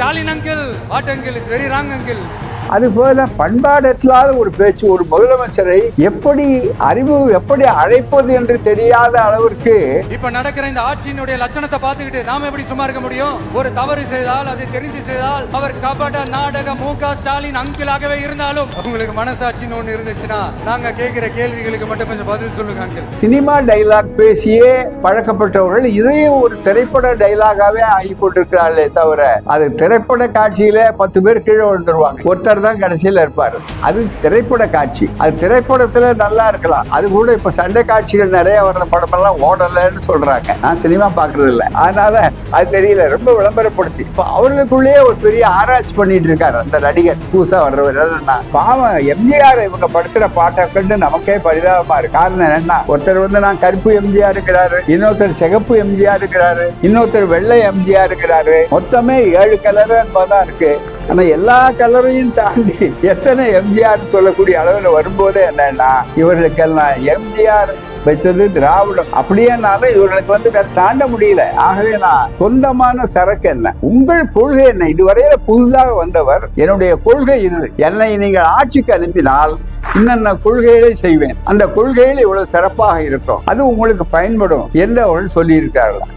Stalin uncle, what uncle is very wrong uncle. அதுபோல பண்பாடற்றாத ஒரு பேச்சு ஒரு முதலமைச்சரை எப்படி எப்படி அழைப்பது என்று தெரியாத அளவிற்கு இப்ப நடக்கிற இந்த ஆட்சியினுடைய லட்சணத்தை பார்த்துக்கிட்டு நாம எப்படி சும்மா இருக்க முடியும்? ஒரு தவறு செய்தால் அதை தெரிந்து செய்தால் அவர் கபட நாடக மு.க. ஸ்டாலின் அங்கிளாகவே இருந்தாலும் உங்களுக்கு மனசாட்சின்னு ஒண்ணு இருந்துச்சுன்னா நாங்க கேட்கிற கேள்விகளுக்கு மட்டும் கொஞ்சம் பதில் சொல்லுங்க அங்கிள். சினிமா டைலாக் பேசியே பழக்கப்பட்டவர்கள் இதையும் ஒரு திரைப்பட டைலாகாவே ஆகி கொண்டிருக்கிறார்களே தவிர அது திரைப்பட காட்சியில 10 பேர் கீழே விழுந்துருவாங்க, ஒருத்தர் தான் கடைசியில் இருப்பார். அது திரைப்பட காட்சி, அது திரைப்படத்துல நல்லா இருக்கலாம். அது கூட இப்ப சண்டை காட்சிகள் நிறைய வர்ற படமெல்லாம் ஓடலன்னு சொல்றாங்க. நான் சினிமா பாக்குறது இல்லை, அதனால அது தெரியல. ரொம்ப விளம்பரப்படுத்தி இப்ப அவர்களுக்குள்ளேயே ஒரு பெரிய ஆராய்ச்சி பண்ணிட்டு இருக்காரு அந்த நடிகர் புதுசா வர்றவர். பாவம் எம்ஜிஆர் இவங்க படுத்துற பாட்டை கண்டு நமக்கே பரிதாபமா இருக்கு. காரணம் என்னன்னா, ஒருத்தர் நான் கருப்பு எம்ஜிஆர் இருக்கிறாரு, இன்னொருத்தர் சிகப்பு எம்ஜிஆர் இருக்கிறாரு, இன்னொருத்தர் வெள்ளை எம்ஜிஆர் இருக்கிறாரு. மொத்தமே 7 கலர் என்பதான் இருக்கு. ஆனா எல்லா கலரையும் தாண்டி எத்தனை எம்ஜிஆர் சொல்லக்கூடிய அளவில் வரும்போதே என்னன்னா, இவர்களுக்கெல்லாம் எம்ஜிஆர் வச்சது திராவிடம் அப்படியேனாலும் இவர்களுக்கு வேற தாண்ட முடியல. ஆகவே நான் சொந்தமான சரக்கு என்ன, உங்கள் கொள்கை என்ன? இதுவரையில புதுதாக வந்தவர், என்னுடைய கொள்கை இது, என்னை நீங்கள் ஆட்சிக்கு அனுப்பினால் இன்னென்ன கொள்கைகளை செய்வேன், அந்த கொள்கைகள் இவ்வளவு சிறப்பாக இருக்கும், அது உங்களுக்கு பயன்படும் என்று அவர்கள் சொல்லி இருக்கார்கள்.